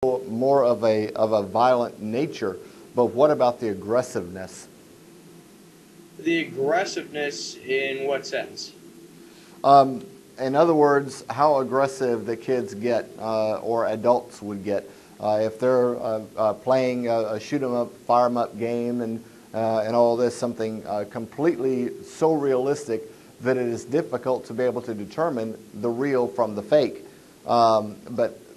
more of a violent nature, but what about the aggressiveness? The aggressiveness in what sense? In other words, how aggressive the kids get or adults would get if they're playing a shoot 'em up, fire 'em up game and all this, something completely so realistic that it is difficult to be able to determine the real from the fake.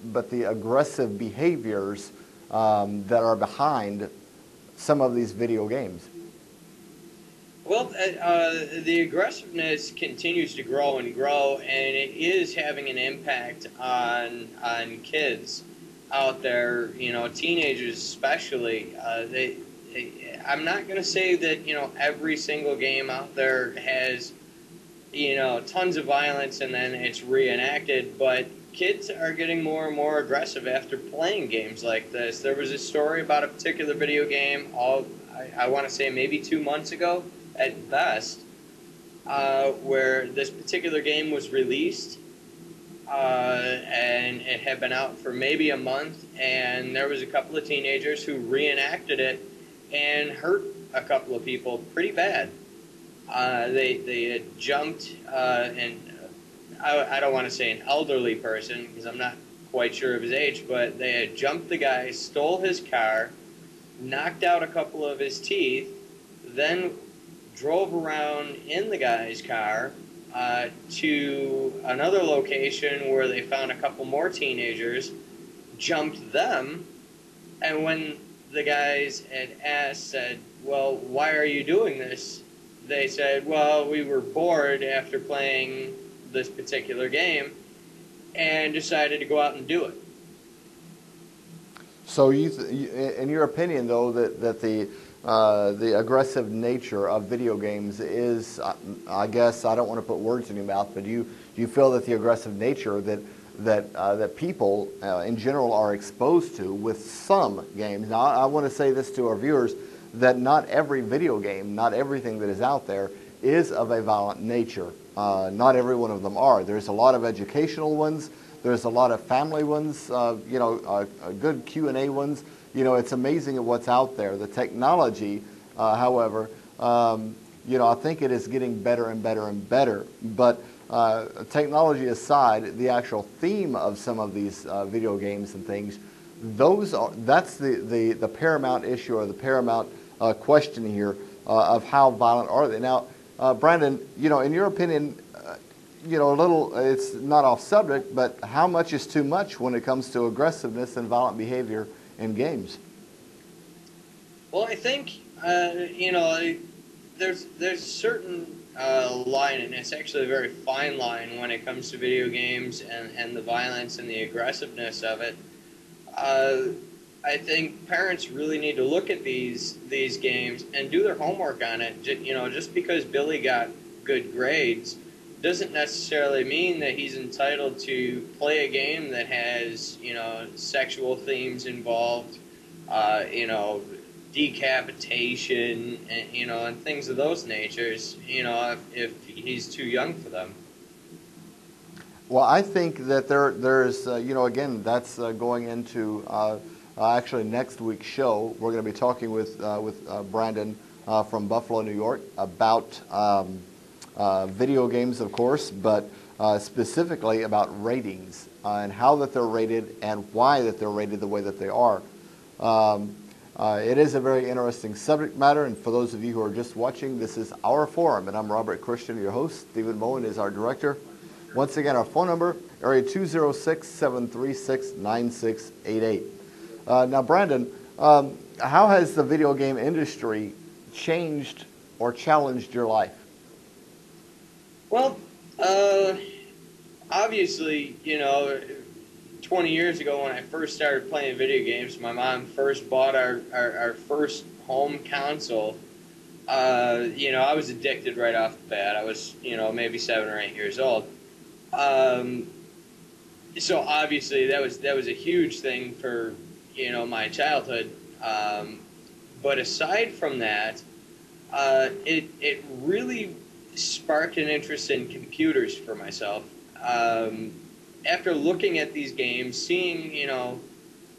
But the aggressive behaviors that are behind some of these video games. Well, the aggressiveness continues to grow and grow, and it is having an impact on kids out there. You know, teenagers especially. I'm not going to say that every single game out there has tons of violence and then it's reenacted, but kids are getting more and more aggressive after playing games like this. There was a story about a particular video game, I want to say maybe 2 months ago at best, where this particular game was released, and it had been out for maybe a month, and there was a couple of teenagers who reenacted it and hurt a couple of people pretty bad. They had jumped, and I don't want to say an elderly person because I'm not quite sure of his age, but they had jumped the guy, stole his car, knocked out a couple of his teeth, then drove around in the guy's car to another location where they found a couple more teenagers, jumped them, and when the guys had said, well, why are you doing this? They said, well, we were bored after playing this particular game and decided to go out and do it. So, in your opinion, though, that the aggressive nature of video games is, I guess, I don't want to put words in your mouth, but do you feel that the aggressive nature that people in general are exposed to with some games? Now, I want to say this to our viewers, that not every video game, not everything that is out there is of a violent nature. Not every one of them are. There's a lot of educational ones. There's a lot of family ones, good Q&A ones. It's amazing at what's out there. The technology, however, I think it is getting better and better and better. But technology aside, the actual theme of some of these video games and things, that's the paramount issue or the paramount question here of how violent are they. Now, Brandon, in your opinion, it's not off subject, but how much is too much when it comes to aggressiveness and violent behavior in games? Well, I think, there's a certain line, and it's actually a very fine line when it comes to video games and the violence and the aggressiveness of it. I think parents really need to look at these games and do their homework on it. Just because Billy got good grades doesn't necessarily mean that he's entitled to play a game that has, sexual themes involved, decapitation, and things of those natures, if he's too young for them. Well, I think that there's, again, that's going into actually next week's show. We're going to be talking with Brandon from Buffalo, New York, about video games, of course, but specifically about ratings and how that they're rated and why that they're rated the way that they are. It is a very interesting subject matter, and for those of you who are just watching, this is our forum, and I'm Robert Christian, your host. Stephen Moen is our director. Once again, our phone number, area 206-736-9688. Now, Brandon, how has the video game industry changed or challenged your life? Well, obviously, 20 years ago when I first started playing video games, my mom first bought our first home console. I was addicted right off the bat. I was, maybe 7 or 8 years old. So obviously that was a huge thing for, my childhood. But aside from that, it really sparked an interest in computers for myself. After looking at these games, seeing,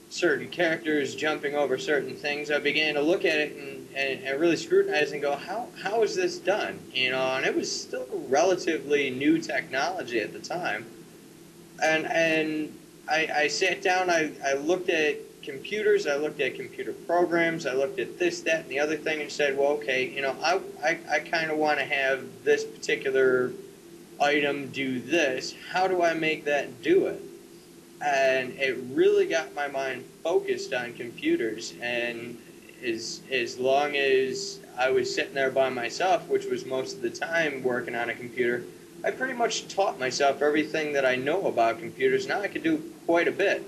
certain characters jumping over certain things, I began to look at it and really scrutinize and go, how is this done? You know, and it was still relatively new technology at the time. And I sat down, I looked at computers, I looked at computer programs, I looked at this, that, and the other thing, and said, well, okay, you know, I kind of want to have this particular item do this. How do I make that do it? And it really got my mind focused on computers. And as long as I was sitting there by myself, which was most of the time working on a computer, I pretty much taught myself everything that I know about computers. Now I can do quite a bit.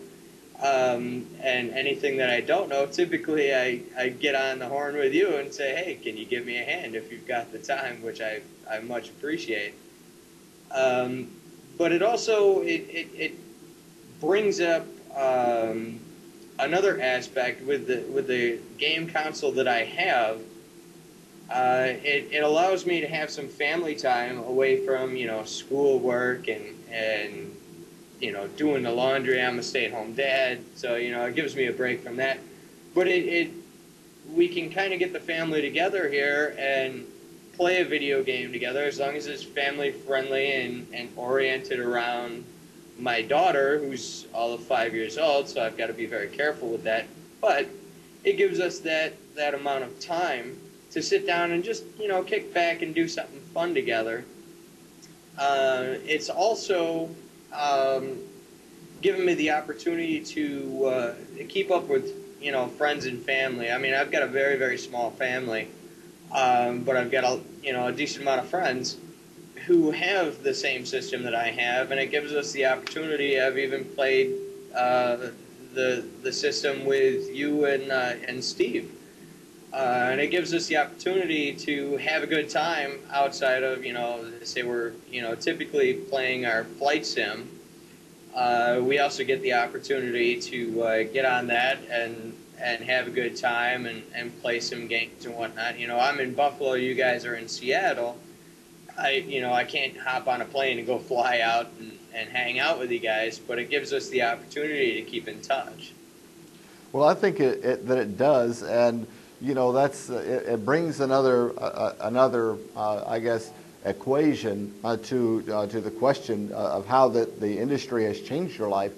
And anything that I don't know, typically I get on the horn with you and say, hey, can you give me a hand if you've got the time, which I much appreciate. But it also, it brings up another aspect with the game console that I have. It allows me to have some family time away from, you know, school work and you know, doing the laundry. I'm a stay-at-home dad, so, you know, it gives me a break from that. But we can kind of get the family together here and play a video game together, as long as it's family friendly and oriented around my daughter, who's all of 5 years old, so I've got to be very careful with that. But it gives us that amount of time to sit down and just, you know, kick back and do something fun together. It's also given me the opportunity to keep up with, you know, friends and family. I mean, I've got a very, very small family, but I've got a decent amount of friends who have the same system that I have, and it gives us the opportunity. I've even played the system with you and Steve, and it gives us the opportunity to have a good time outside of, you know, say we're, you know, typically playing our flight sim. We also get the opportunity to get on that and have a good time and play some games and whatnot. You know, I'm in Buffalo, you guys are in Seattle. I can't hop on a plane and go fly out and hang out with you guys, but it gives us the opportunity to keep in touch. Well, I think that it does, and you know, it brings another I guess equation to the question of how the industry has changed your life.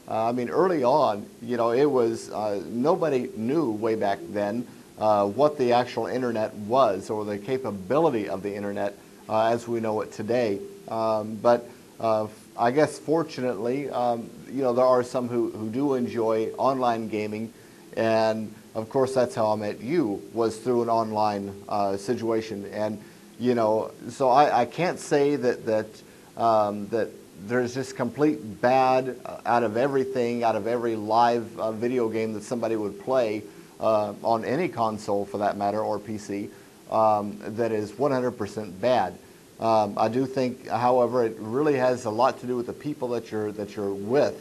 I mean, early on, you know, it was nobody knew way back then what the actual internet was or the capability of the internet as we know it today. But I guess fortunately, you know, there are some who do enjoy online gaming, and of course that's how I met you, was through an online situation. And you know, so I can't say that there's just complete bad out of everything, out of every live video game that somebody would play on any console for that matter, or PC, that is 100% bad. I do think, however, it really has a lot to do with the people that you're with.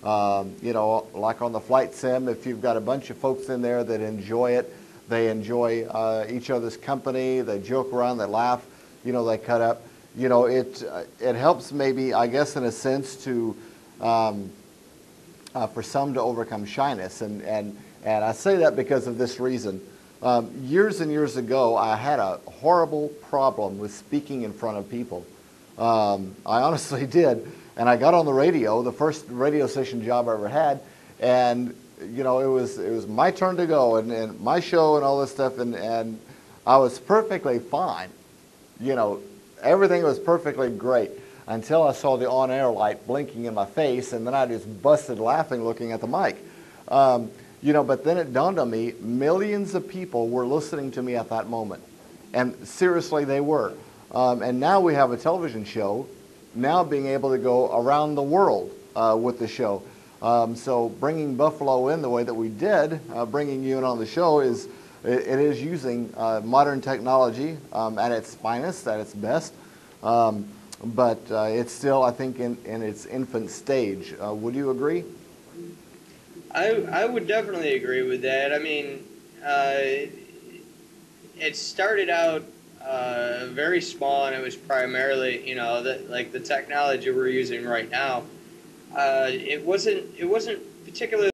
You know, like on the flight sim, if you've got a bunch of folks in there that enjoy it, they enjoy each other's company, they joke around, they laugh, you know, they cut up. You know, it helps maybe, I guess, in a sense to for some to overcome shyness, and I say that because of this reason. Years and years ago, I had a horrible problem with speaking in front of people. I honestly did, and I got on the radio, the first radio station job I ever had, and you know, it was my turn to go and my show and all this stuff, and I was perfectly fine. You know, everything was perfectly great until I saw the on-air light blinking in my face, and then I just busted laughing looking at the mic. You know, but then it dawned on me, millions of people were listening to me at that moment. And seriously, they were. And now we have a television show, now being able to go around the world with the show. So bringing Buffalo in the way that we did, bringing you in on the show, it is using modern technology at its finest, at its best. But it's still, I think, in its infant stage. Would you agree? I would definitely agree with that. I mean, it started out very small, and it was primarily, you know, like the technology we're using right now. It wasn't particularly